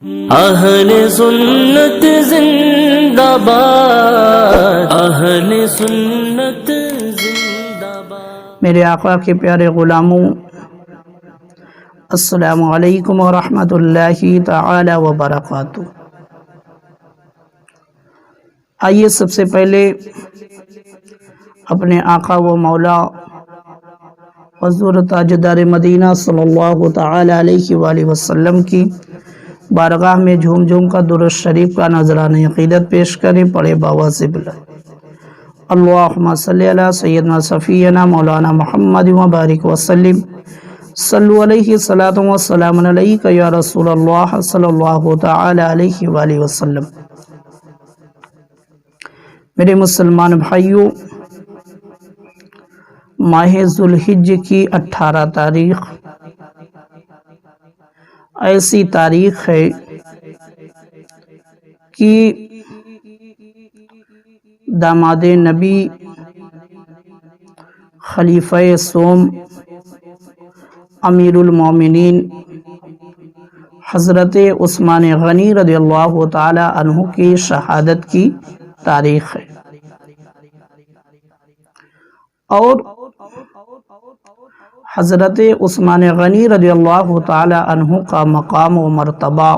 اہل سنت زندہ باد، اہل سنت زندہ باد۔ میرے آقا کے پیارے غلاموں، السلام علیکم ورحمۃ اللہ تعالی وبرکاتہ۔ آئیے سب سے پہلے اپنے آقا و مولا حضور تاجدار مدینہ صلی اللہ تعالی علیہ وآلہ وسلم کی بارگاہ میں جھوم جھوم کا درود شریف کا نذرانہ عقیدت پیش کریں۔ پڑھے باواز بلند، اللہم صلی علی سیدنا صفینا مولانا محمد وبارک وسلم، صلو علیہ صلاۃ و سلام علیک یا رسول اللہ صلی اللہ تعالی علیہ وآلہ وسلم۔ میرے مسلمان بھائیوں، ماہ ذوالحج کی 18 تاریخ ایسی تاریخ ہے کہ داماد نبی خلیفہ سوم امیر المومنین حضرت عثمان غنی رضی اللہ تعالی عنہ کی شہادت کی تاریخ ہے، اور حضرت عثمان غنی رضی اللہ تعالی عنہ کا مقام و مرتبہ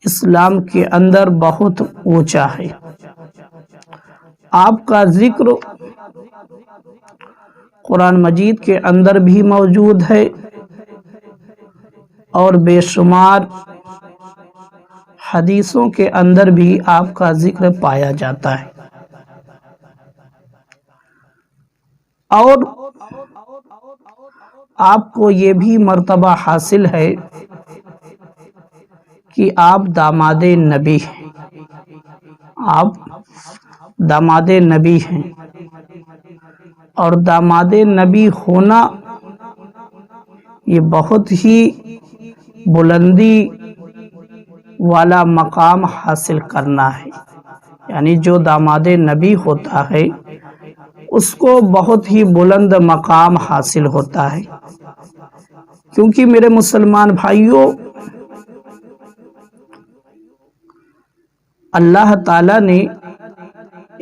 اسلام کے اندر بہت اونچا ہے۔ آپ کا ذکر قرآن مجید کے اندر بھی موجود ہے، اور بے شمار حدیثوں کے اندر بھی آپ کا ذکر پایا جاتا ہے، اور آپ کو یہ بھی مرتبہ حاصل ہے کہ آپ داماد نبی ہیں، آپ داماد نبی ہیں، اور داماد نبی ہونا یہ بہت ہی بلندی والا مقام حاصل کرنا ہے۔ یعنی جو داماد نبی ہوتا ہے اس کو بہت ہی بلند مقام حاصل ہوتا ہے، کیونکہ میرے مسلمان بھائیوں، اللہ تعالیٰ نے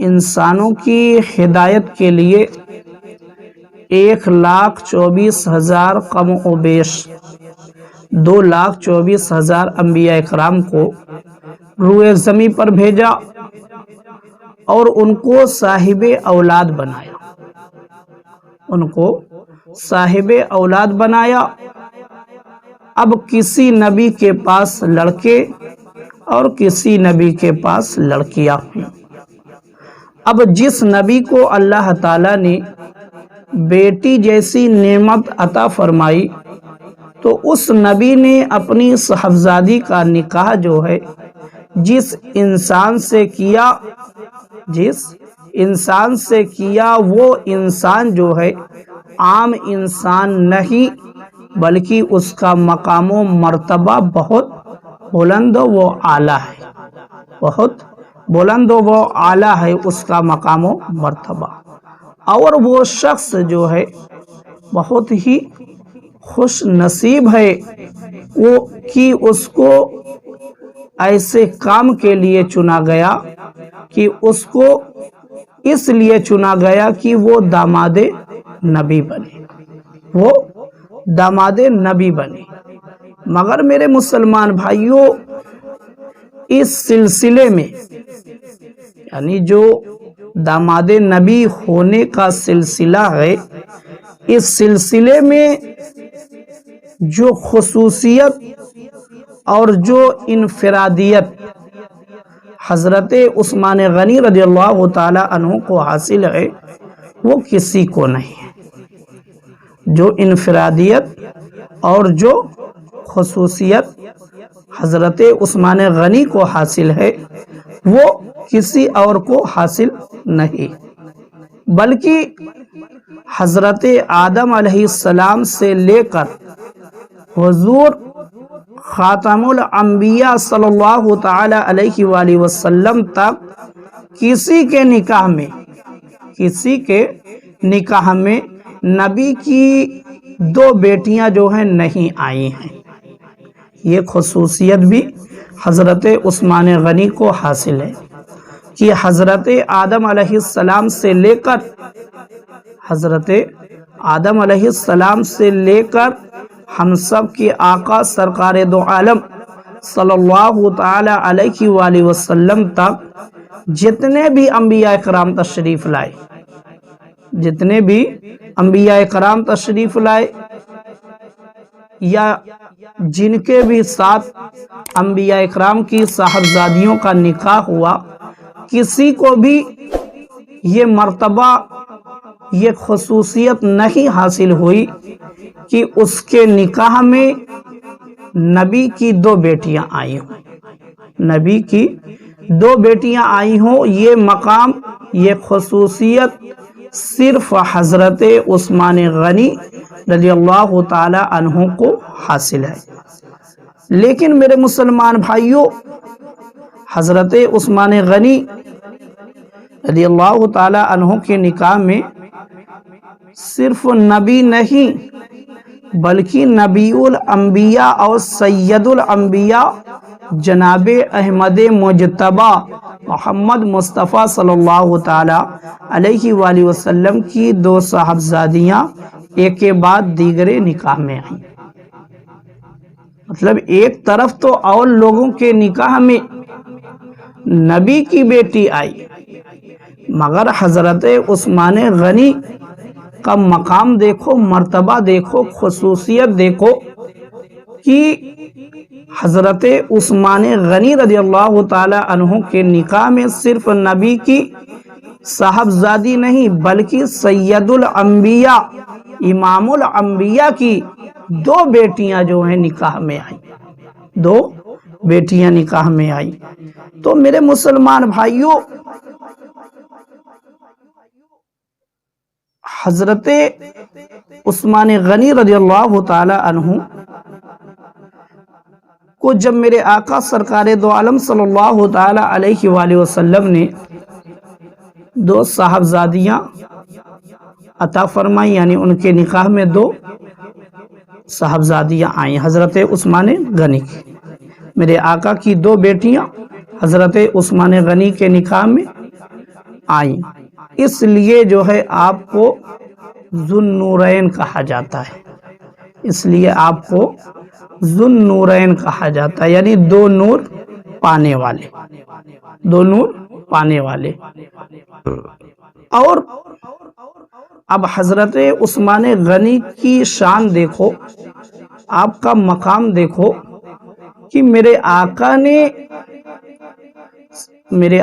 انسانوں کی ہدایت کے لیے 1,24,000 کم و بیش 2,24,000 انبیاء اکرام کو روئے زمین پر بھیجا، اور ان کو صاحب اولاد بنایا، ان کو صاحب اولاد بنایا۔ اب کسی نبی کے پاس لڑکے اور کسی نبی کے پاس لڑکیاں ہیں۔ اب جس نبی کو اللہ تعالیٰ نے بیٹی جیسی نعمت عطا فرمائی، تو اس نبی نے اپنی صاحبزادی کا نکاح جو ہے جس انسان سے کیا وہ انسان جو ہے عام انسان نہیں، بلکہ اس کا مقام و مرتبہ بہت بلند و اعلیٰ ہے، بہت بلند و اعلیٰ ہے اس کا مقام و مرتبہ۔ اور وہ شخص جو ہے بہت ہی خوش نصیب ہے وہ کہ اس کو ایسے کام کے لیے چنا گیا، کہ اس کو اس لیے چنا گیا کہ وہ داماد نبی بنے، وہ داماد نبی بنے۔ مگر میرے مسلمان بھائیوں، اس سلسلے میں یعنی جو داماد نبی ہونے کا سلسلہ ہے، اس سلسلے میں جو خصوصیت اور جو انفرادیت حضرت عثمان غنی رضی اللہ تعالی عنہ کو حاصل ہے وہ کسی کو نہیں ہے۔ جو انفرادیت اور جو خصوصیت حضرت عثمان غنی کو حاصل ہے وہ کسی اور کو حاصل نہیں، بلکہ حضرت آدم علیہ السلام سے لے کر حضور خاتم الانبیاء صلی اللہ تعالی علیہ وآلہ وسلم تک کسی کے نکاح میں نبی کی دو بیٹیاں جو ہیں نہیں آئی ہیں، یہ خصوصیت بھی حضرت عثمان غنی کو حاصل ہے کہ حضرت آدم علیہ السلام سے لے کر ہم سب کے آقا سرکار دو عالم صلی اللہ تعالی علیہ وآلہ وسلم تک جتنے بھی انبیاء کرام تشریف لائے یا جن کے بھی ساتھ انبیاء کرام کی صاحبزادیوں کا نکاح ہوا، کسی کو بھی یہ مرتبہ، یہ خصوصیت نہیں حاصل ہوئی کہ اس کے نکاح میں نبی کی 2 بیٹیاں آئی ہوں یہ مقام، یہ خصوصیت صرف حضرت عثمان غنی رضی اللہ تعالی عنہ کو حاصل ہے۔ لیکن میرے مسلمان بھائیوں، حضرت عثمان غنی رضی اللہ تعالی عنہ کے نکاح میں صرف نبی نہیں بلکہ نبی الانبیاء اور سید الانبیاء جناب احمد مجتبی محمد مصطفیٰ صلی اللہ تعالی علیہ وآلہ وسلم کی 2 صاحبزادیاں ایک کے بعد دیگرے نکاح میں آئیں۔ مطلب ایک طرف تو اور لوگوں کے نکاح میں نبی کی بیٹی آئی، مگر حضرت عثمان غنی کا مقام دیکھو، مرتبہ دیکھو، خصوصیت دیکھو کہ حضرت عثمان غنی رضی اللہ تعالی عنہ کے نکاح میں صرف نبی کی صاحبزادی نہیں بلکہ سید الانبیاء، امام الانبیاء کی 2 بیٹیاں جو ہیں نکاح میں آئیں، 2 بیٹیاں نکاح میں آئیں۔ تو میرے مسلمان بھائیوں، حضرت عثمان غنی رضی اللہ تعالی عنہ کو جب میرے آقا سرکار دو عالم صلی اللہ تعالی علیہ وآلہ وسلم نے 2 صاحبزادیاں عطا فرمائی، یعنی ان کے نکاح میں 2 صاحبزادیاں آئیں حضرت عثمان غنی کی، میرے آقا کی 2 بیٹیاں حضرت عثمان غنی کے نکاح میں آئیں، اس لیے جو ہے آپ کو ذو النورین کہا جاتا ہے، اس لیے آپ کو ذو النورین کہا جاتا ہے، یعنی 2 نور پانے والے، 2 نور پانے والے۔ اور اب حضرت عثمان غنی کی شان دیکھو، آپ کا مقام دیکھو کہ میرے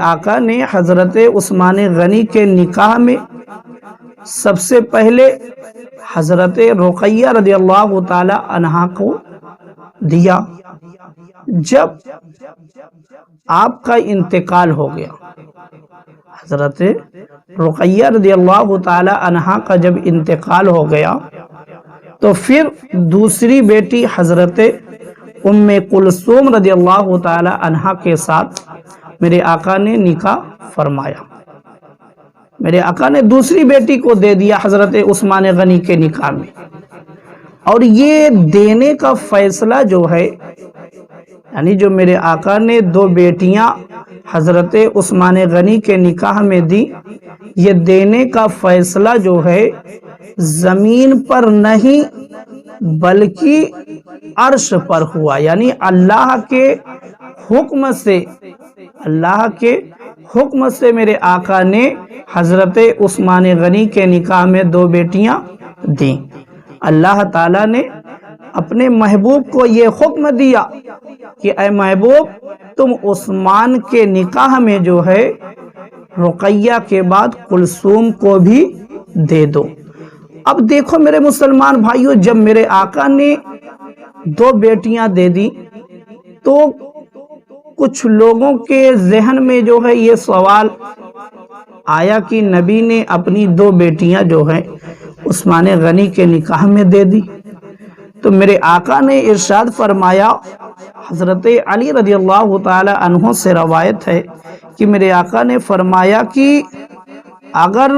آقا نے حضرت عثمان غنی کے نکاح میں سب سے پہلے حضرت رقیہ رضی اللہ تعالی عنہا کو دیا۔ جب آپ کا انتقال ہو گیا، حضرت رقیہ رضی اللہ تعالی عنہا کا جب انتقال ہو گیا تو پھر دوسری بیٹی حضرت ام کلثوم رضی اللہ تعالی عنہا کے ساتھ میرے آقا نے نکاح فرمایا، میرے آقا نے دوسری بیٹی کو دے دیا حضرت عثمان غنی کے نکاح میں۔ اور یہ دینے کا فیصلہ جو ہے، یعنی جو میرے آقا نے 2 بیٹیاں حضرت عثمان غنی کے نکاح میں دی، یہ دینے کا فیصلہ جو ہے زمین پر نہیں بلکہ عرش پر ہوا، یعنی اللہ کے حکم سے میرے آقا نے حضرت عثمان غنی کے نکاح میں 2 بیٹیاں دیں۔ اللہ تعالیٰ نے اپنے محبوب کو یہ حکم دیا کہ اے محبوب، تم عثمان کے نکاح میں جو ہے رقیہ کے بعد کلثوم کو بھی دے دو۔ اب دیکھو میرے مسلمان بھائیوں، جب میرے آقا نے 2 بیٹیاں دے دی تو کچھ لوگوں کے ذہن میں جو ہے یہ سوال آیا کہ نبی نے اپنی 2 بیٹیاں جو ہیں عثمان غنی کے نکاح میں دے دی، تو میرے آقا نے ارشاد فرمایا، حضرت علی رضی اللہ تعالی عنہ سے روایت ہے کہ میرے آقا نے فرمایا کہ اگر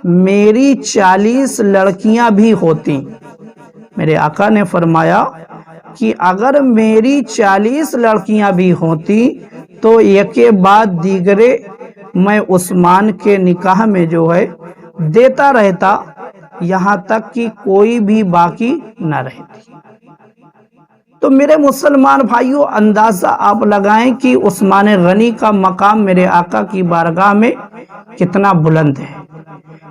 میری 40 لڑکیاں بھی ہوتی، میرے آقا نے فرمایا کہ اگر میری 40 لڑکیاں بھی ہوتی تو ایک کے بعد دیگرے میں عثمان کے نکاح میں جو ہے دیتا رہتا، یہاں تک کہ کوئی بھی باقی نہ رہتی۔ تو میرے مسلمان بھائیوں، اندازہ آپ لگائیں کہ عثمان غنی کا مقام میرے آقا کی بارگاہ میں کتنا بلند ہے،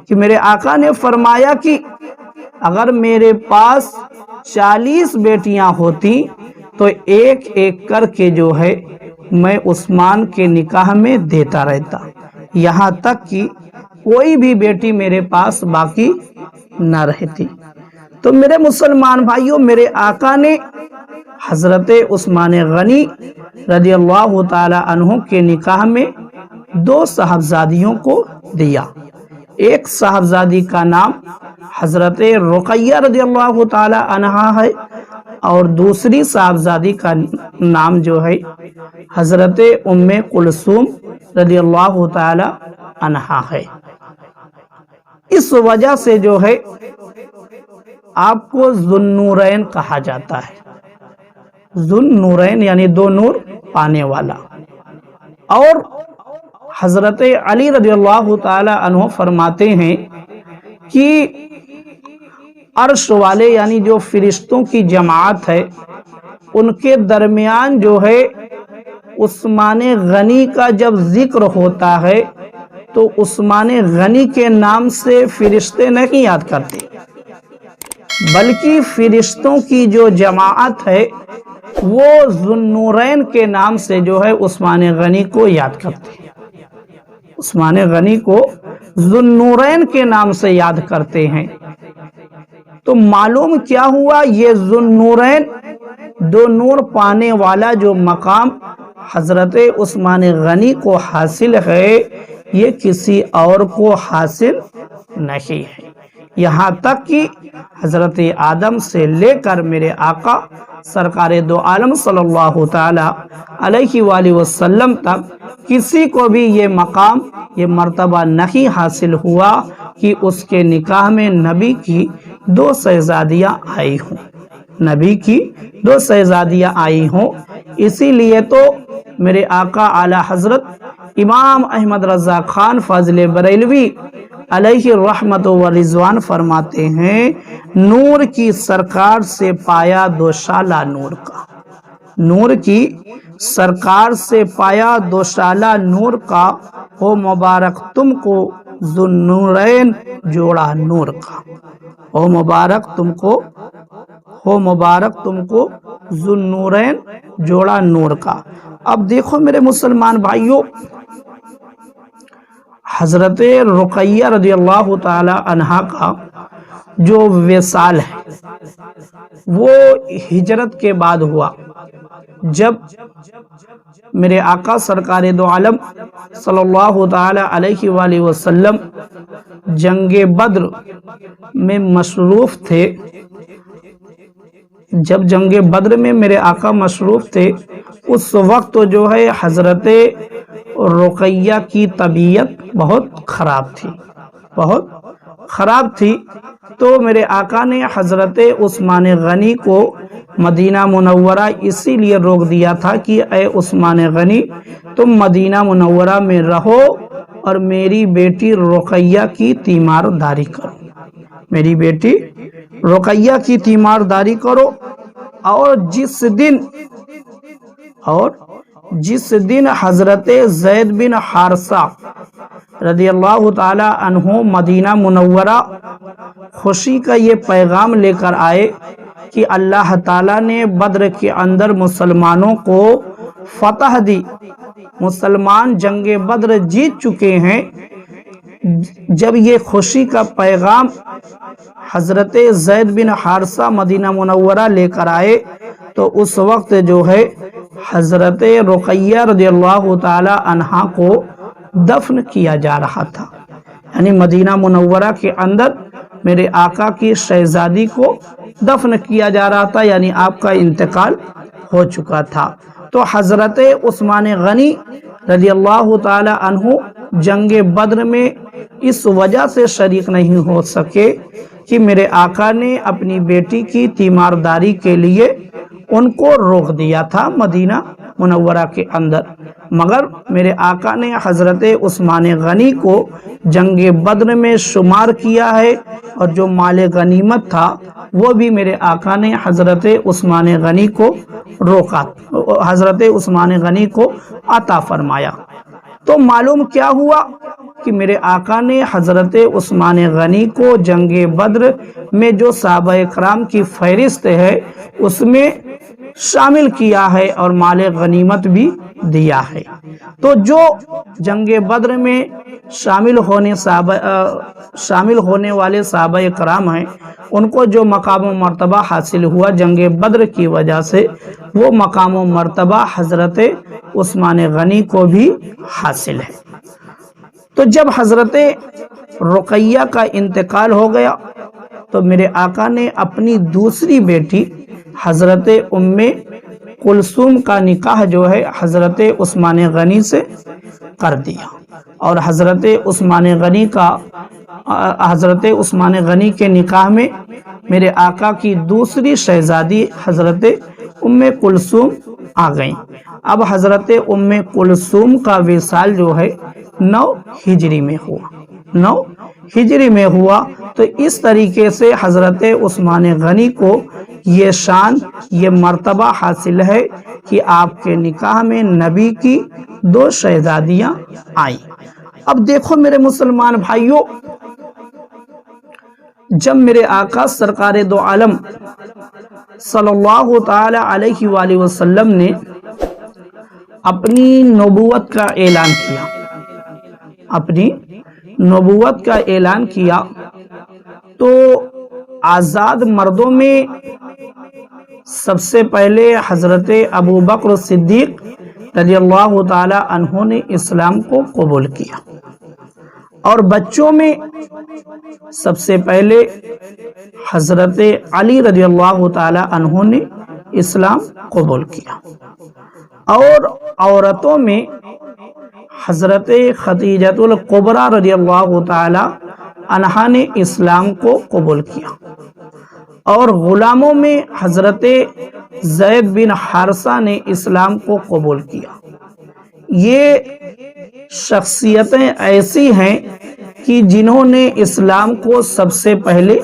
کہ میرے آقا نے فرمایا کہ اگر میرے پاس 40 بیٹیاں ہوتی تو ایک ایک کر کے جو ہے میں عثمان کے نکاح میں دیتا رہتا، یہاں تک کہ کوئی بھی بیٹی میرے پاس باقی نہ رہتی۔ تو میرے مسلمان بھائیوں، میرے آقا نے حضرت عثمان غنی رضی اللہ تعالی عنہ کے نکاح میں 2 صاحبزادیوں کو دیا۔ ایک صاحبزادی کا نام حضرت رقیہ رضی اللہ تعالی عنہا ہے، اور دوسری صاحبزادی کا نام جو ہے حضرت ام کلثوم رضی اللہ تعالی عنہا ہے۔ اس وجہ سے جو ہے آپ کو ذو النورین کہا جاتا ہے۔ ذو النورین یعنی 2 نور پانے والا۔ اور حضرت علی رضی اللہ تعالی عنہ فرماتے ہیں کہ عرش والے یعنی جو فرشتوں کی جماعت ہے، ان کے درمیان جو ہے عثمان غنی کا جب ذکر ہوتا ہے تو عثمان غنی کے نام سے فرشتے نہیں یاد کرتے، بلکہ فرشتوں کی جو جماعت ہے وہ ذو النورین کے نام سے جو ہے عثمان غنی کو یاد کرتے ہیں۔ عثمان غنی کو ذو النورین کے نام سے یاد کرتے ہیں۔ تو معلوم کیا ہوا، یہ ذو النورین 2 نور پانے والا جو مقام حضرت عثمان غنی کو حاصل ہے، یہ کسی اور کو حاصل نہیں ہے۔ یہاں تک کہ حضرت آدم سے لے کر میرے آقا سرکار دو عالم صلی اللہ تعالی علیہ وآلہ وسلم تک کسی کو بھی یہ مقام، یہ مرتبہ نہیں حاصل ہوا کہ اس کے نکاح میں نبی کی 2 شہزادیاں آئی ہوں، نبی کی 2 شہزادیاں آئی ہوں۔ اسی لیے تو میرے آقا اعلی حضرت امام احمد رضا خان فاضل بریلوی علیہ رحمت و رضوان فرماتے ہیں، نور کی سرکار سے پایا 2 شالہ نور کا، نور کی سرکار سے پایا 2 شالہ نور کا، ہو مبارک تم کو ذو النورین جوڑا نور کا، ہو مبارک تم کو، ہو مبارک تم کو ذو النورین جوڑا نور کا۔ اب دیکھو میرے مسلمان بھائیوں، حضرت رقیہ رضی اللہ تعالی عنہا کا جو وصال ہے وہ ہجرت کے بعد ہوا، جب میرے آقا سرکار دو عالم صلی اللہ تعالی علیہ وآلہ وسلم جنگ بدر میں مصروف تھے۔ جب جنگ بدر میں میرے آقا مصروف تھے، اس وقت جو ہے حضرت رقیہ کی طبیعت بہت خراب تھی، بہت خراب تھی۔ تو میرے آقا نے حضرت عثمان غنی کو مدینہ منورہ اسی لیے روک دیا تھا کہ اے عثمان غنی، تم مدینہ منورہ میں رہو اور میری بیٹی رقیہ کی تیمارداری کرو، میری بیٹی رقیہ کی تیمارداری کرو۔ اور جس دن حضرت زید بن حارثہ رضی اللہ تعالی عنہ مدینہ منورہ خوشی کا یہ پیغام لے کر آئے کہ اللہ تعالیٰ نے بدر کے اندر مسلمانوں کو فتح دی، مسلمان جنگ بدر جیت چکے ہیں، جب یہ خوشی کا پیغام حضرت زید بن حارثہ مدینہ منورہ لے کر آئے تو اس وقت جو ہے حضرت رقیہ رضی اللہ تعالی عنہا کو دفن کیا جا رہا تھا، یعنی مدینہ منورہ کے اندر میرے آقا کی شہزادی کو دفن کیا جا رہا تھا، یعنی آپ کا انتقال ہو چکا تھا۔ تو حضرت عثمان غنی رضی اللہ تعالی عنہ جنگ بدر میں اس وجہ سے شریک نہیں ہو سکے کہ میرے آقا نے اپنی بیٹی کی تیمارداری کے لیے ان کو روک دیا تھا مدینہ منورہ کے اندر، مگر میرے آقا نے حضرت عثمان غنی کو جنگ بدر میں شمار کیا ہے، اور جو مال غنیمت تھا وہ بھی میرے آقا نے حضرت عثمان غنی کو روکا، حضرت عثمان غنی کو عطا فرمایا۔ تو معلوم کیا ہوا کہ میرے آقا نے حضرت عثمان غنی کو جنگ بدر میں جو صحابہ کرام کی فہرست ہے اس میں شامل کیا ہے اور مال غنیمت بھی دیا ہے۔ تو جو جنگ بدر میں شامل ہونے والے صحابہ کرام ہیں ان کو جو مقام و مرتبہ حاصل ہوا جنگ بدر کی وجہ سے، وہ مقام و مرتبہ حضرت عثمان غنی کو بھی حاصل ہے۔ تو جب حضرت رقیہ کا انتقال ہو گیا تو میرے آقا نے اپنی دوسری بیٹی حضرت ام کلثوم کا نکاح جو ہے حضرت عثمان غنی سے کر دیا، اور حضرت عثمان غنی کے نکاح میں میرے آقا کی دوسری شہزادی حضرت ام کلثوم آ گئیں۔ اب حضرت ام کلثوم کا وصال جو ہے 9 ہجری میں ہوا۔ تو اس طریقے سے حضرت عثمان غنی کو یہ شان، یہ مرتبہ حاصل ہے کہ آپ کے نکاح میں نبی کی 2 شہزادیاں آئیں۔ اب دیکھو میرے مسلمان بھائیوں، جب میرے آقا سرکار دو عالم صلی اللہ تعالی علیہ وآلہ وسلم نے اپنی نبوت کا اعلان کیا تو آزاد مردوں میں سب سے پہلے حضرت ابو بکر صدیق رضی اللہ تعالی عنہ نے اسلام کو قبول کیا، اور بچوں میں سب سے پہلے حضرت علی رضی اللہ تعالی عنہ نے اسلام قبول کیا، اور عورتوں میں حضرت خدیجۃ الکبریٰ رضی اللہ تعالی عنہا نے اسلام کو قبول کیا، اور غلاموں میں حضرت زید بن حارثہ نے اسلام کو قبول کیا۔ یہ شخصیتیں ایسی ہیں کہ جنہوں نے اسلام کو سب سے پہلے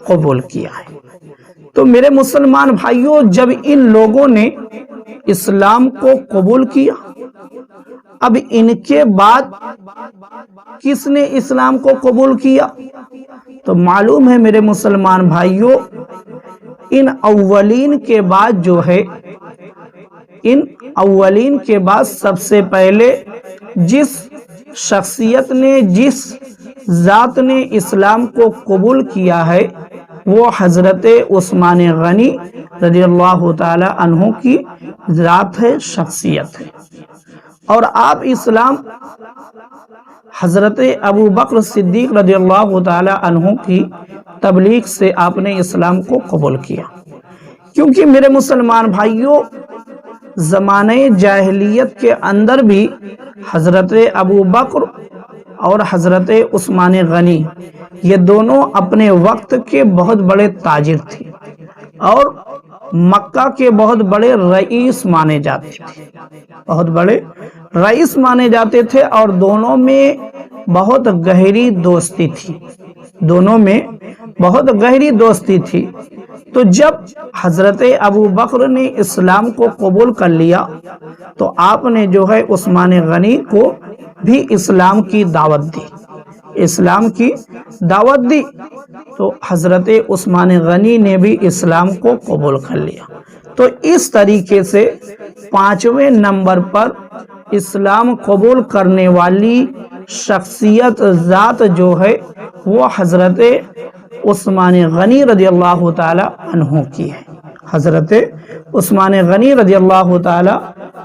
قبول کیا ہے۔ تو میرے مسلمان بھائیوں، جب ان لوگوں نے اسلام کو قبول کیا، اب ان کے بعد کس نے اسلام کو قبول کیا؟ تو معلوم ہے میرے مسلمان بھائیوں، ان اولین کے بعد سب سے پہلے جس شخصیت نے، جس ذات نے اسلام کو قبول کیا ہے وہ حضرت عثمان غنی رضی اللہ تعالی عنہ کی ذات ہے، شخصیت ہے۔ اور آپ اسلام حضرت ابو بکر صدیق رضی اللہ تعالی عنہ کی تبلیغ سے آپ نے اسلام کو قبول کیا، کیونکہ میرے مسلمان بھائیوں، زمانہ جاہلیت کے اندر بھی حضرت ابو بکر اور حضرت عثمان غنی یہ دونوں اپنے وقت کے بہت بڑے تاجر تھے اور مکہ کے بہت بڑے رئیس مانے جاتے تھے، اور دونوں میں بہت گہری دوستی تھی۔ تو جب حضرت ابو بکر نے اسلام کو قبول کر لیا تو آپ نے جو ہے عثمان غنی کو بھی اسلام کی دعوت دی، تو حضرت عثمان غنی نے بھی اسلام کو قبول کر لیا۔ تو اس طریقے سے 5ویں نمبر پر اسلام قبول کرنے والی شخصیت ذات جو ہے وہ حضرت عثمان غنی رضی اللہ تعالی عنہ کی ہے، حضرت عثمان غنی رضی اللہ تعالی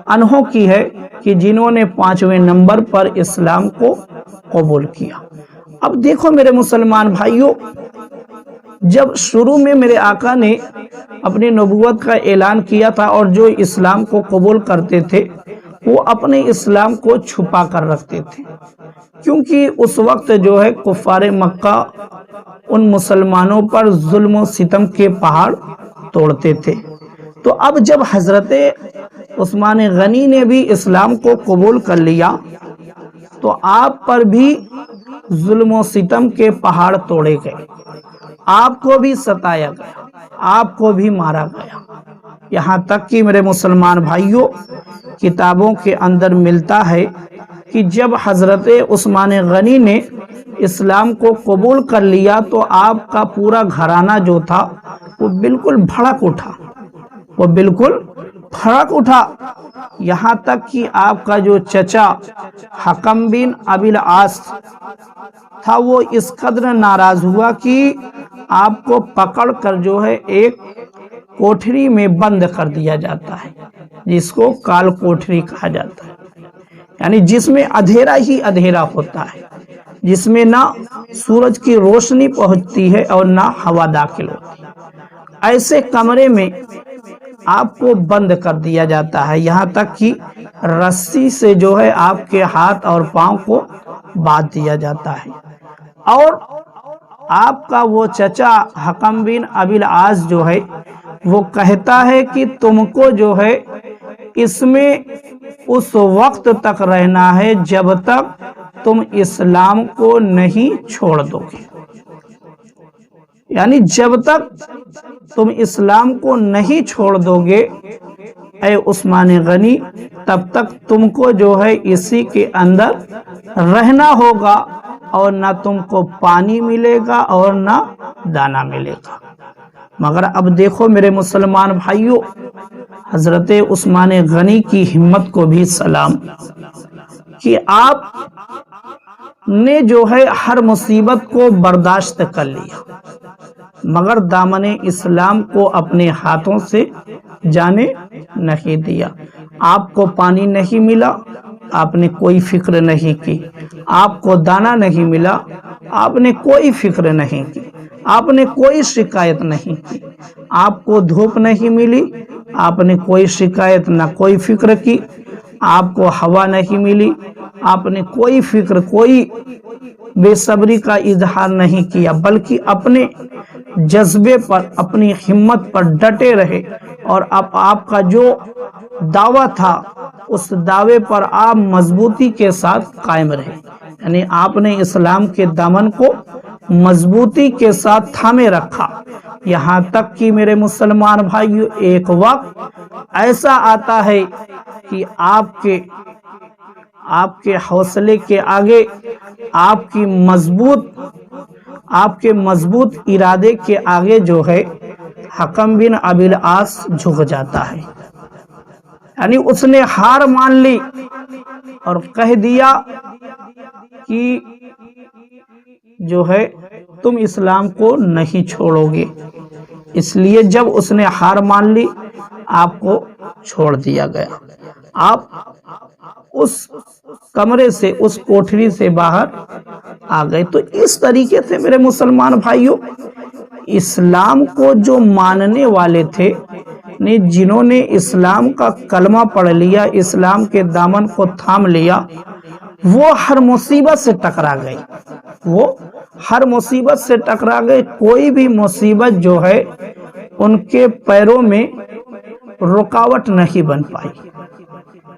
عنہ کی ہے، کہ جنہوں نے 5ویں نمبر پر اسلام کو قبول کیا۔ اب دیکھو میرے مسلمان بھائیوں، جب شروع میں میرے آقا نے اپنی نبوت کا اعلان کیا تھا اور جو اسلام کو قبول کرتے تھے وہ اپنے اسلام کو چھپا کر رکھتے تھے، کیونکہ اس وقت جو ہے کفار مکہ ان مسلمانوں پر ظلم و ستم کے پہاڑ توڑتے تھے۔ تو اب جب حضرت عثمان غنی نے بھی اسلام کو قبول کر لیا تو آپ پر بھی ظلم و ستم کے پہاڑ توڑے گئے، آپ کو بھی ستایا گیا، آپ کو بھی مارا گیا، یہاں تک کہ میرے مسلمان بھائیوں کتابوں کے اندر ملتا ہے کہ جب حضرت عثمان غنی نے اسلام کو قبول کر لیا تو آپ کا پورا گھرانہ جو تھا وہ بالکل بھڑک اٹھا، وہ بالکل بھڑک اٹھا، یہاں تک کہ آپ کا جو چچا حکم بن ابی العاص تھا وہ اس قدر ناراض ہوا کہ آپ کو پکڑ کر جو ہے ایک کوٹھری میں بند کر دیا جاتا ہے، جس کو کال کوٹھری کہا جاتا ہے، یعنی جس میں اندھیرا ہی اندھیرا ہوتا ہے، جس میں نہ سورج کی روشنی پہنچتی ہے اور نہ ہوا داخل ہوتی ہے، ایسے کمرے میں آپ کو بند کر دیا جاتا ہے، یہاں تک کہ رسی سے جو ہے آپ کے ہاتھ اور پاؤں کو باندھ دیا جاتا ہے، اور آپ کا وہ چچا حکم بن ابی العاص جو ہے وہ کہتا ہے کہ تم کو جو ہے اس میں اس وقت تک رہنا ہے جب تک تم اسلام کو نہیں چھوڑ دو گے، یعنی جب تک تم اسلام کو نہیں چھوڑ دو گے اے عثمان غنی تب تک تم کو جو ہے اسی کے اندر رہنا ہوگا، اور نہ تم کو پانی ملے گا اور نہ دانا ملے گا۔ مگر اب دیکھو میرے مسلمان بھائیوں، حضرت عثمان غنی کی ہمت کو بھی سلام کہ آپ نے جو ہے ہر مصیبت کو برداشت کر لیا، مگر دامن اسلام کو اپنے ہاتھوں سے جانے نہیں دیا۔ آپ کو پانی نہیں ملا، آپ نے کوئی فکر نہیں کی، آپ کو دانا نہیں ملا، آپ نے کوئی فکر نہیں کی، آپ نے کوئی شکایت نہیں کی، آپ کو دھوپ نہیں ملی، آپ نے کوئی شکایت نہ کوئی فکر کی، آپ کو ہوا نہیں ملی، آپ نے کوئی فکر کوئی بے صبری کا اظہار نہیں کیا، بلکہ اپنے جذبے پر اپنی ہمت پر ڈٹے رہے، اور اب آپ کا جو دعویٰ تھا اس دعوے پر آپ مضبوطی کے ساتھ قائم رہے، یعنی آپ نے اسلام کے دامن کو مضبوطی کے ساتھ تھامے رکھا، یہاں تک کہ میرے مسلمان بھائیو ایک وقت ایسا آتا ہے کہ آپ کے حوصلے کے آگے آپ کے مضبوط ارادے کے آگے جو ہے حکم بن ابی العاص جھک جاتا ہے، یعنی اس نے ہار مان لی اور کہہ دیا کہ جو ہے تم اسلام کو نہیں چھوڑو گے، اس لیے جب اس نے ہار مان لی آپ کو چھوڑ دیا گیا، آپ اس کمرے سے اس کوٹھری سے باہر آ گئے۔ تو اس طریقے سے میرے مسلمان بھائیوں اسلام کو جو ماننے والے تھے، جنہوں نے اسلام کا کلمہ پڑھ لیا، اسلام کے دامن کو تھام لیا، وہ ہر مصیبت سے ٹکرا گئی، وہ ہر مصیبت سے ٹکرا گئے، کوئی بھی مصیبت جو ہے ان کے پیروں میں رکاوٹ نہیں بن پائی،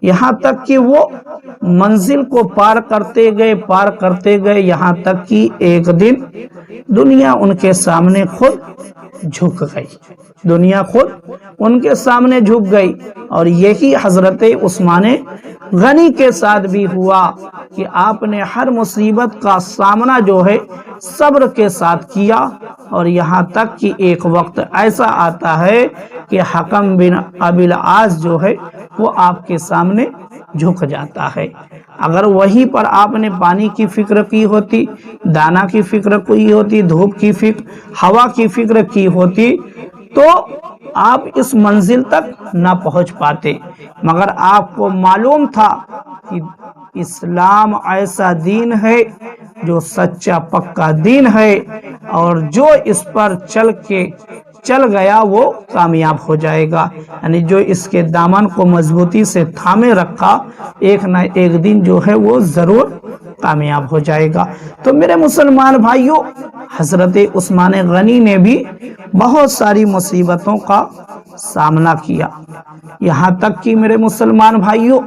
یہاں تک کہ وہ منزل کو پار کرتے گئے یہاں تک کہ ایک دن دنیا ان کے سامنے خود جھک گئی، دنیا خود ان کے سامنے جھک گئی، اور یہی حضرت عثمان غنی کے ساتھ بھی ہوا کہ آپ نے ہر مصیبت کا سامنا جو ہے صبر کے ساتھ کیا، اور یہاں تک کہ ایک وقت ایسا آتا ہے کہ حکم بن ابی العاص جو ہے وہ آپ کے سامنے جھک جاتا ہے۔ اگر وہیں پر آپ نے پانی کی فکر کی ہوتی، دانا کی فکر کی ہوتی، دھوپ کی فکر، ہوا کی فکر کی ہوتی تو آپ اس منزل تک نہ پہنچ پاتے، مگر آپ کو معلوم تھا کہ اسلام ایسا دین ہے جو سچا پکا دین ہے، اور جو اس پر چل گیا وہ کامیاب ہو جائے گا، یعنی جو اس کے دامن کو مضبوطی سے تھامے رکھا ایک نہ ایک دن جو ہے وہ ضرور کامیاب ہو جائے گا۔ تو میرے مسلمان بھائیوں حضرت عثمان غنی نے بھی بہت ساری مصیبتوں کا سامنا کیا، یہاں تک کہ میرے مسلمان بھائیوں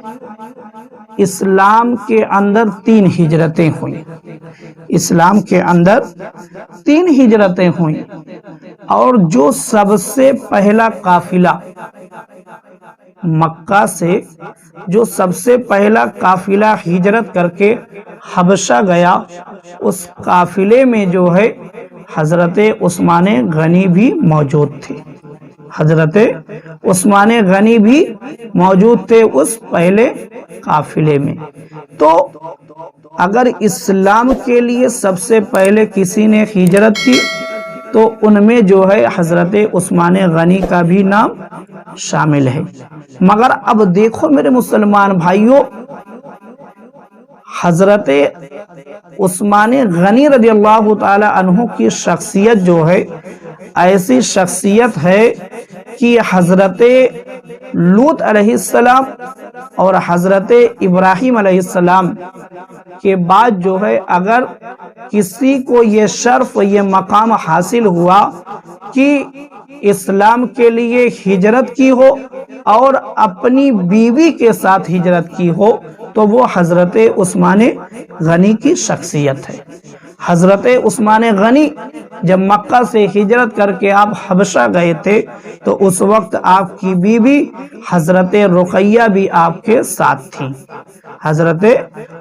اسلام کے اندر 3 ہجرتیں ہوئیں، اسلام کے اندر 3 ہجرتیں ہوئیں، اور جو سب سے پہلا قافلہ مکہ سے جو سب سے پہلا قافلہ ہجرت کر کے حبشہ گیا، اس قافلے میں جو ہے حضرت عثمان غنی بھی موجود تھے، حضرت عثمان غنی بھی موجود تھے اس پہلے قافلے میں۔ تو اگر اسلام کے لیے سب سے پہلے کسی نے ہجرت کی تو ان میں جو ہے حضرت عثمان غنی کا بھی نام شامل ہے۔ مگر اب دیکھو میرے مسلمان بھائیوں، حضرت عثمان غنی رضی اللہ تعالی عنہ کی شخصیت جو ہے ایسی شخصیت ہے کہ حضرت لوط علیہ السلام اور حضرت ابراہیم علیہ السلام کے بعد جو ہے اگر کسی کو یہ شرف یہ مقام حاصل ہوا کہ اسلام کے لیے ہجرت کی ہو اور اپنی بیوی کے ساتھ ہجرت کی ہو تو وہ حضرت عثمان غنی کی شخصیت ہے۔ حضرت عثمان غنی جب مکہ سے ہجرت کر کے آپ حبشہ گئے تھے تو اس وقت آپ کی بیوی حضرت رقیہ بھی آپ کے ساتھ تھی، حضرت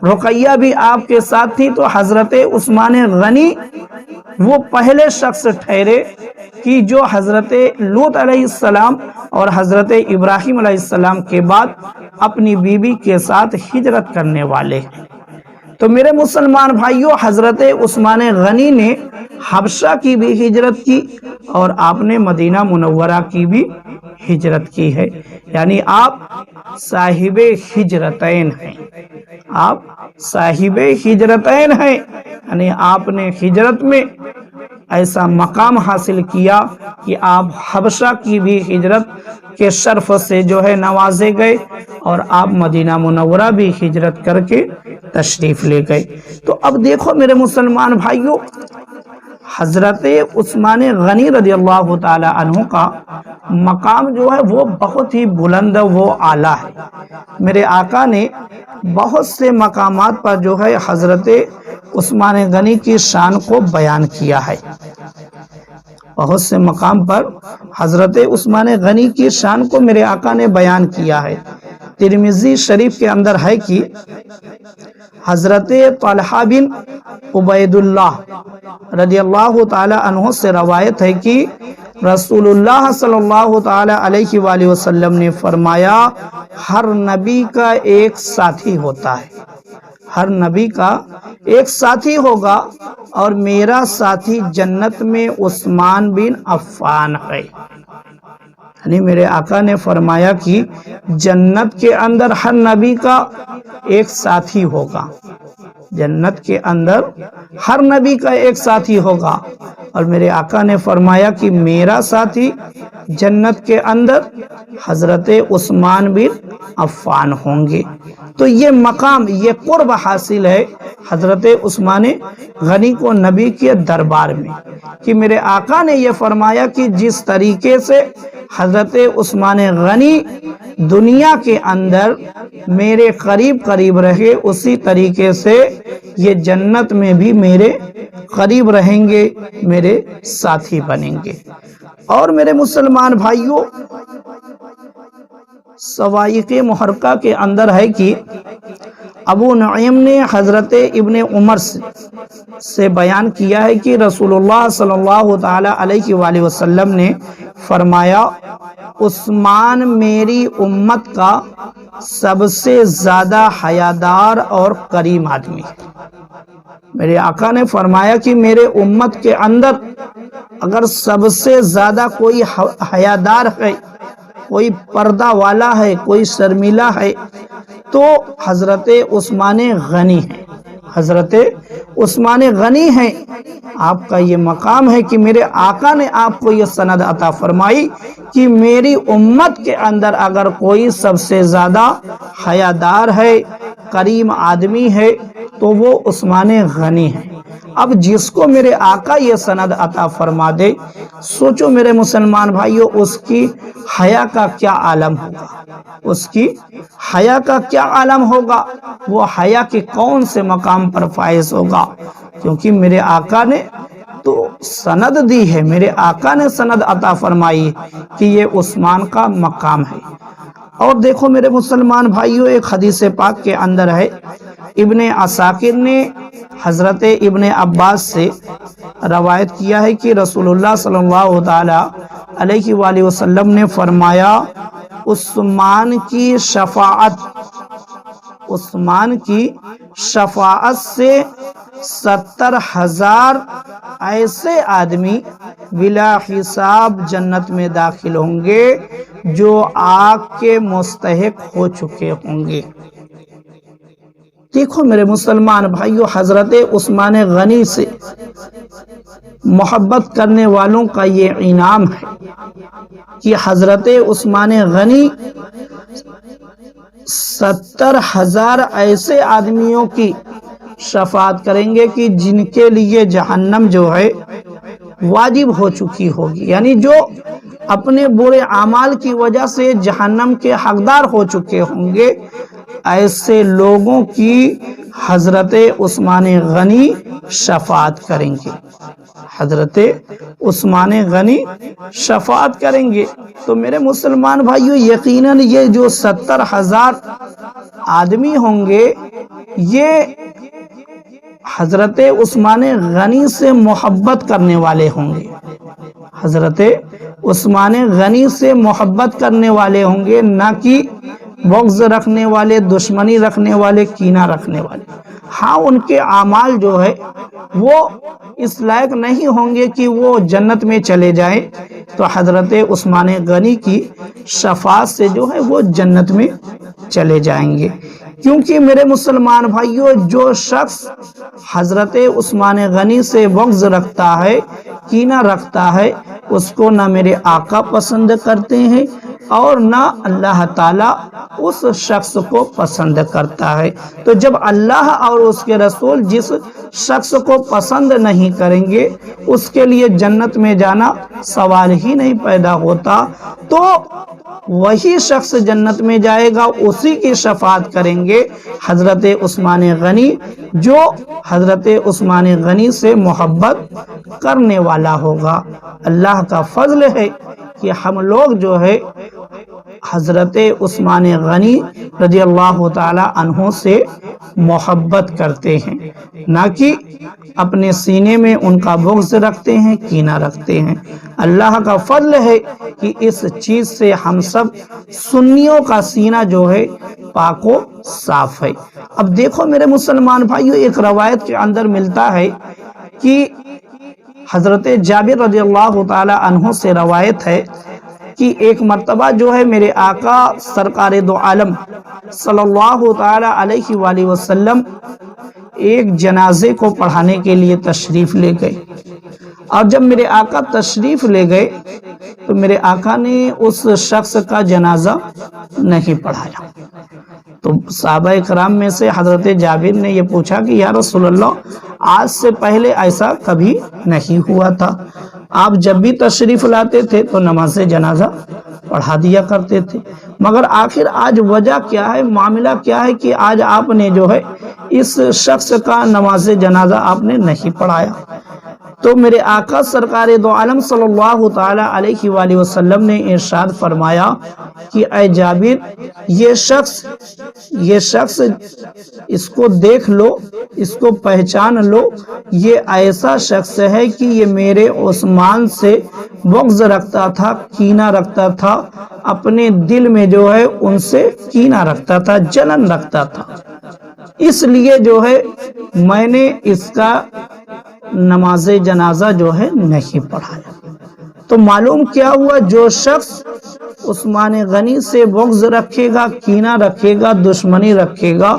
رقیہ بھی آپ کے ساتھ تھی۔ تو حضرت عثمان غنی وہ پہلے شخص ٹھہرے کہ جو حضرت لوط علیہ السلام اور حضرت ابراہیم علیہ السلام کے بعد اپنی بیوی کے ساتھ ہجرت کرنے والے ہیں۔ تو میرے مسلمان بھائیوں، حضرت عثمان غنی نے حبشہ کی بھی ہجرت کی اور آپ نے مدینہ منورہ کی بھی ہجرت کی ہے، یعنی آپ صاحب ہجرتین ہیں، آپ صاحب ہجرتین ہیں، یعنی آپ نے ہجرت میں ایسا مقام حاصل کیا کہ آپ حبشہ کی بھی ہجرت کے شرف سے جو ہے نوازے گئے اور آپ مدینہ منورہ بھی ہجرت کر کے تشریف لے گئے۔ تو اب دیکھو میرے مسلمان بھائیوں، حضرت عثمان غنی رضی اللہ تعالی عنہ کا مقام جو ہے وہ بہت ہی بلند و اعلیٰ ہے۔ میرے آقا نے بہت سے مقامات پر جو ہے حضرت عثمان غنی کی شان کو بیان کیا ہے، بہت سے مقام پر حضرت عثمان غنی کی شان کو میرے آقا نے بیان کیا ہے۔ ترمذی شریف کے اندر ہے کہ حضرت طلحہ بن عبید اللہ رضی اللہ تعالی عنہ سے روایت ہے کہ رسول اللہ صلی اللہ تعالی علیہ وآلہ وسلم نے فرمایا، ہر نبی کا ایک ساتھی ہوتا ہے، ہر نبی کا ایک ساتھی ہوگا اور میرا ساتھی جنت میں عثمان بن عفان ہے۔ یعنی میرے آقا نے فرمایا کہ جنت کے اندر ہر نبی کا ایک ساتھی ہوگا، جنت کے اندر ہر نبی کا ایک ساتھی ہوگا، اور میرے آقا نے فرمایا کہ میرا ساتھی جنت کے اندر حضرت عثمان بن عفان ہوں گے۔ تو یہ مقام، یہ قرب حاصل ہے حضرت عثمان غنی کو نبی کے دربار میں کہ میرے آقا نے یہ فرمایا کہ جس طریقے سے حضرت عثمان غنی دنیا کے اندر میرے قریب قریب رہے، اسی طریقے سے یہ جنت میں بھی میرے قریب رہیں گے، میرے ساتھی بنیں گے۔ اور میرے مسلمان بھائیوں، سوائق محرقہ کے اندر ہے کہ ابو نعیم نے حضرت ابن عمر سے بیان کیا ہے کہ رسول اللہ صلی اللہ تعالی علیہ وآلہ وسلم نے فرمایا، عثمان میری امت کا سب سے زیادہ حیادار اور کریم آدمی ہے۔ میرے آقا نے فرمایا کہ میرے امت کے اندر اگر سب سے زیادہ کوئی حیادار ہے، کوئی پردہ والا ہے، کوئی شرمیلا ہے تو حضرت عثمان غنی ہے، حضرت عثمان غنی ہیں۔ آپ کا یہ مقام ہے کہ میرے آقا نے آپ کو یہ سند عطا فرمائی کہ میری امت کے اندر اگر کوئی سب سے زیادہ حیادار ہے، کریم آدمی ہے تو تو وہ عثمان غنی ہے۔ اب جس کو میرے آقا یہ سند عطا فرما دے، سوچو میرے مسلمان بھائیو اس کی حیا کا کیا عالم ہوگا، اس کی حیا کا کیا عالم ہوگا، وہ حیا کے کون سے مقام پر فائز ہوگا، کیونکہ میرے آقا نے تو سند دی ہے، میرے آقا نے سند عطا فرمائی کہ یہ عثمان کا مقام ہے۔ اور دیکھو میرے مسلمان بھائیو، ایک حدیث پاک کے اندر ہے، ابن عساکر نے حضرت ابن عباس سے روایت کیا ہے کہ رسول اللہ صلی اللہ تعالی علیہ وآلہ وسلم نے فرمایا، عثمان کی شفاعت سے 70,000 ایسے آدمی بلا حساب جنت میں داخل ہوں گے جو آگ کے مستحق ہو چکے ہوں گے۔ دیکھو میرے مسلمان بھائیو، حضرت عثمان غنی سے محبت کرنے والوں کا یہ انعام ہے کہ حضرت عثمان غنی 70,000 ایسے آدمیوں کی شفاعت کریں گے کہ جن کے لیے جہنم جو ہے واجب ہو چکی ہوگی، یعنی جو اپنے برے اعمال کی وجہ سے جہنم کے حقدار ہو چکے ہوں گے، ایسے لوگوں کی حضرت عثمان غنی شفاعت کریں گے، حضرت عثمان غنی شفاعت کریں گے۔ تو میرے مسلمان بھائیو، یقیناً یہ جو 70,000 آدمی ہوں گے، یہ حضرت عثمان غنی سے محبت کرنے والے ہوں گے، حضرت عثمان غنی سے محبت کرنے والے ہوں گے، نہ کہ بغض رکھنے والے، دشمنی رکھنے والے، کینہ رکھنے والے۔ ہاں، ان کے اعمال جو ہے وہ اس لائق نہیں ہوں گے کہ وہ جنت میں چلے جائیں، تو حضرت عثمان غنی کی شفاعت سے جو ہے وہ جنت میں چلے جائیں گے۔ کیونکہ میرے مسلمان بھائیو، جو شخص حضرت عثمان غنی سے بغض رکھتا ہے، کینہ رکھتا ہے، اس کو نہ میرے آقا پسند کرتے ہیں اور نہ اللہ تعالیٰ اس شخص کو پسند کرتا ہے۔ تو جب اللہ اور اس کے رسول جس شخص کو پسند نہیں کریں گے، اس کے لیے جنت میں جانا سوال ہی نہیں پیدا ہوتا، تو وہی شخص جنت میں جائے گا، اسی کی شفاعت کریں گے حضرت عثمان غنی، جو حضرت عثمان غنی سے محبت کرنے والا ہوگا۔ اللہ کا فضل ہے کہ ہم لوگ جو ہے حضرت عثمان غنی رضی اللہ تعالی عنہ سے محبت کرتے ہیں، نہ کہ اپنے سینے میں ان کا بغض رکھتے ہیں، کینہ رکھتے ہیں۔ اللہ کا فضل ہے کہ اس چیز سے ہم سب سنیوں کا سینہ جو ہے پاک و صاف ہے۔ اب دیکھو میرے مسلمان بھائیو، ایک روایت کے اندر ملتا ہے کہ حضرت جابر رضی اللہ تعالی عنہ سے روایت ہے کہ ایک مرتبہ جو ہے میرے آقا سرکار دو عالم صلی اللہ تعالی علیہ وآلہ وسلم ایک جنازے کو پڑھانے کے لیے تشریف لے گئے، اور جب میرے آقا تشریف لے گئے تو میرے آقا نے اس شخص کا جنازہ نہیں پڑھایا۔ تو صحابہ کرام میں سے حضرت جابر نے یہ پوچھا کہ یا رسول اللہ، آج سے پہلے ایسا کبھی نہیں ہوا تھا، آپ جب بھی تشریف لاتے تھے تو نماز جنازہ پڑھا دیا کرتے تھے، مگر آخر آج وجہ کیا ہے، معاملہ کیا ہے کہ آج آپ نے جو ہے اس شخص کا نماز جنازہ آپ نے نہیں پڑھایا؟ تو میرے آقا سرکار دو عالم صلی اللہ تعالی علیہ وآلہ وسلم نے ارشاد فرمایا کہ اے جابر، یہ شخص اس کو دیکھ لو، اس کو پہچان لو، یہ ایسا شخص ہے کہ یہ میرے عثمان سے بغض رکھتا تھا، کینہ رکھتا تھا، اپنے دل میں جو ہے ان سے کینہ رکھتا تھا، جلن رکھتا تھا، اس لیے جو ہے میں نے اس کا نماز جنازہ جو ہے نہیں پڑھایا۔ تو معلوم کیا ہوا، جو شخص عثمان غنی سے بغض رکھے گا، کینہ رکھے گا، دشمنی رکھے گا،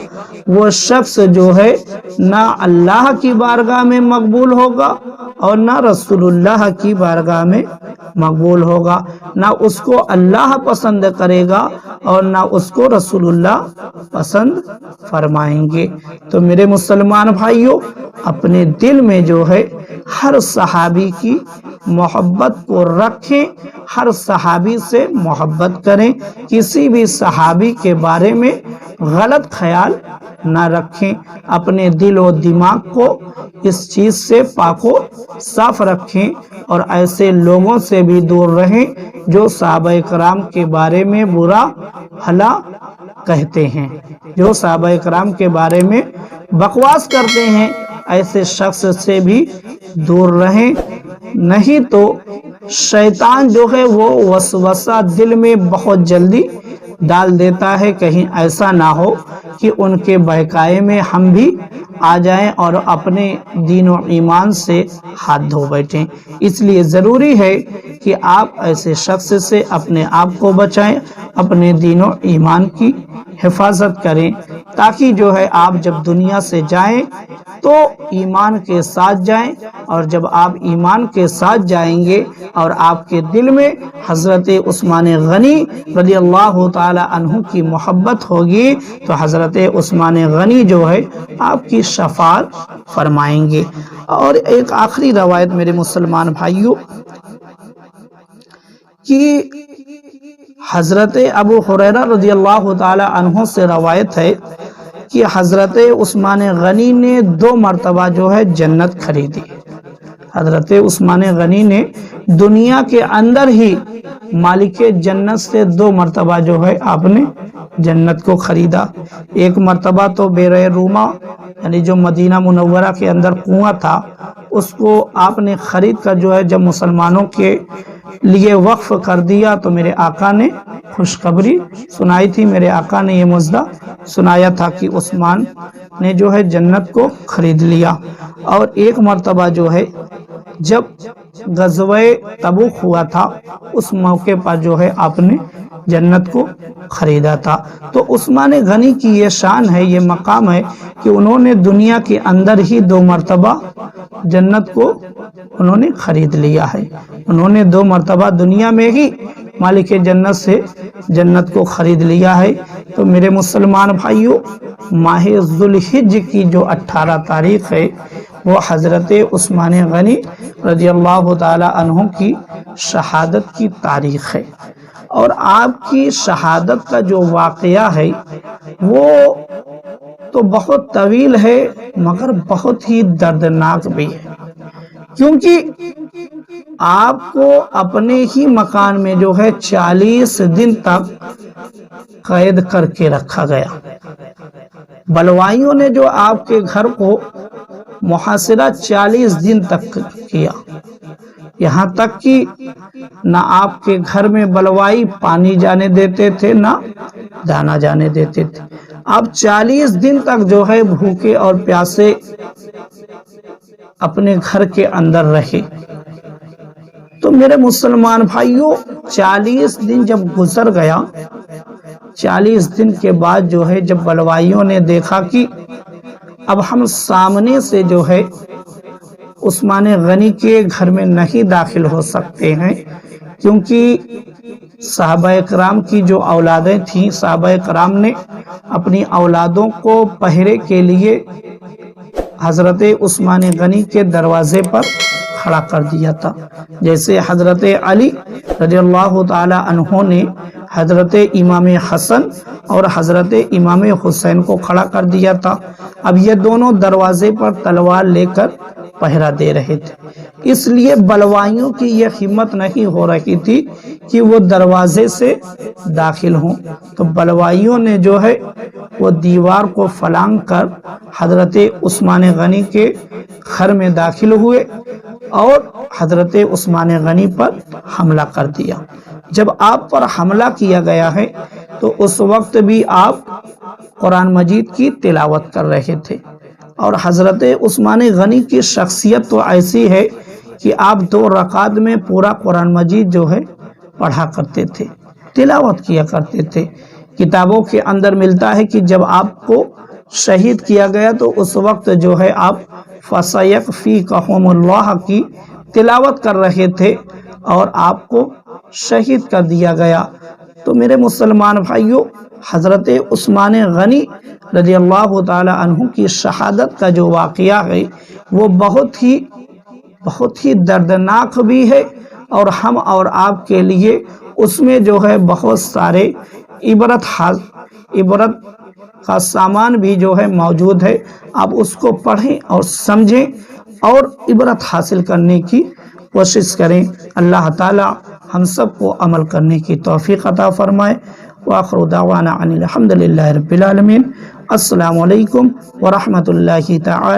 وہ شخص جو ہے نہ اللہ کی بارگاہ میں مقبول ہوگا اور نہ رسول اللہ کی بارگاہ میں مقبول ہوگا، نہ اس کو اللہ پسند کرے گا اور نہ اس کو رسول اللہ پسند فرمائیں گے۔ تو میرے مسلمان بھائیوں، اپنے دل میں جو ہے ہر صحابی کی محبت کو رکھیں، ہر صحابی سے محبت کریں، کسی بھی صحابی کے بارے میں غلط خیال نہ رکھیں، اپنے دل و دماغ کو اس چیز سے پاک و صاف رکھیں اور ایسے لوگوں سے بھی دور رہیں جو صحابہ کرام کے بارے میں برا بھلا کہتے ہیں، جو صحابہ کرام کے بارے میں بکواس کرتے ہیں، ایسے شخص سے بھی دور رہیں، نہیں تو شیطان جو ہے وہ وسوسہ دل میں بہت جلدی ڈال دیتا ہے، کہیں ایسا نہ ہو کہ ان کے بہکائے میں ہم بھی آ جائیں اور اپنے دین و ایمان سے ہاتھ دھو بیٹھیں۔ اس لیے ضروری ہے کہ آپ ایسے شخص سے اپنے آپ کو بچائیں، اپنے دین و ایمان کی حفاظت کریں، تاکہ جو ہے آپ جب دنیا سے جائیں تو ایمان کے ساتھ جائیں، اور جب آپ ایمان کے ساتھ جائیں گے اور آپ کے دل میں حضرت عثمان غنی رضی اللہ تعالی عنہ کی محبت ہوگی تو حضرت عثمان غنی جو ہے آپ کی شفاعت فرمائیں گے۔ اور ایک آخری روایت میرے مسلمان بھائیوں کہ حضرت ابو ہریرہ رضی اللہ تعالی عنہ سے روایت ہے کہ حضرت عثمان غنی نے 2 مرتبہ جو ہے جنت خریدی۔ حضرت عثمان غنی نے دنیا کے اندر ہی مالک جنت سے 2 مرتبہ جو ہے آپ نے جنت کو خریدا۔ ایک مرتبہ تو بئر روما یعنی جو مدینہ منورہ کے اندر کنواں تھا، اس کو آپ نے خرید کر جو ہے جب مسلمانوں کے لیے وقف کر دیا تو میرے آقا نے خوشخبری سنائی تھی، میرے آقا نے یہ مژدہ سنایا تھا کہ عثمان نے جو ہے جنت کو خرید لیا۔ اور ایک مرتبہ جو ہے جب غزوہ تبوک ہوا تھا، اس موقع پر جو ہے آپ نے جنت کو خریدا تھا۔ تو عثمان غنی کی یہ شان ہے، یہ مقام ہے کہ انہوں نے دنیا کے اندر ہی 2 مرتبہ جنت کو انہوں نے خرید لیا ہے، انہوں نے 2 مرتبہ دنیا میں ہی مالک جنت سے جنت کو خرید لیا ہے۔ تو میرے مسلمان بھائیوں، ماہ ذوالحجہ کی جو 18 تاریخ ہے وہ حضرت عثمان غنی رضی اللہ تعالی عنہ کی شہادت کی تاریخ ہے، اور آپ کی شہادت کا جو واقعہ ہے وہ تو بہت طویل ہے مگر بہت ہی دردناک بھی ہے، کیونکہ آپ کو اپنے ہی مکان میں جو ہے 40 دن تک قید کر کے رکھا گیا۔ بلوائیوں نے جو آپ کے گھر کو محاصرہ 40 دن تک کیا، یہاں تک کہ نہ آپ کے گھر میں بلوائی پانی جانے دیتے تھے نہ دانا جانے دیتے تھے۔ آپ 40 دن تک جو ہے بھوکے اور پیاسے اپنے گھر کے اندر رہے۔ تو میرے مسلمان بھائیوں، 40 دن جب گزر گیا، 40 دن کے بعد جو ہے جب بلوائیوں نے دیکھا کہ اب ہم سامنے سے جو ہے عثمان غنی کے گھر میں نہیں داخل ہو سکتے ہیں، کیونکہ صحابہ کرام کی جو اولادیں تھیں، صحابہ کرام نے اپنی اولادوں کو پہرے کے لیے حضرت عثمان غنی کے دروازے پر کھڑا کر دیا تھا، جیسے حضرت علی رضی اللہ تعالی عنہ نے حضرت امام حسن اور حضرت امام حسین کو کھڑا کر دیا تھا۔ اب یہ دونوں دروازے پر تلوار لے کر پہرا دے رہے تھے، اس لیے بلوائیوں کی یہ ہمت نہیں ہو رہی تھی کہ وہ دروازے سے داخل ہوں۔ تو بلوائیوں نے جو ہے وہ دیوار کو فلانگ کر حضرت عثمان غنی کے گھر میں داخل ہوئے اور حضرت عثمان غنی پر حملہ کر دیا۔ جب آپ پر حملہ کیا گیا ہے تو اس وقت بھی آپ قرآن مجید کی تلاوت کر رہے تھے، اور حضرت عثمان غنی کی شخصیت تو ایسی ہے کہ آپ 2 رکعت میں پورا قرآن مجید جو ہے پڑھا کرتے تھے، تلاوت کیا کرتے تھے۔ کتابوں کے اندر ملتا ہے کہ جب آپ کو شہید کیا گیا تو اس وقت جو ہے آپ فَسَيَكْفِيكَهُمُ اللَّهُ کی تلاوت کر رہے تھے اور آپ کو شہید کر دیا گیا۔ تو میرے مسلمان بھائیوں، حضرت عثمان غنی رضی اللہ تعالی عنہ کی شہادت کا جو واقعہ ہے وہ بہت ہی دردناک بھی ہے، اور ہم اور آپ کے لیے اس میں جو ہے بہت سارے عبرت کا سامان بھی جو ہے موجود ہے۔ آپ اس کو پڑھیں اور سمجھیں اور عبرت حاصل کرنے کی کوشش کریں۔ اللہ تعالی ہم سب کو عمل کرنے کی توفیق عطا فرمائے۔ وآخر دعوانا ان الحمد للہ رب العالمین۔ السلام علیکم ورحمۃ اللہ تعالی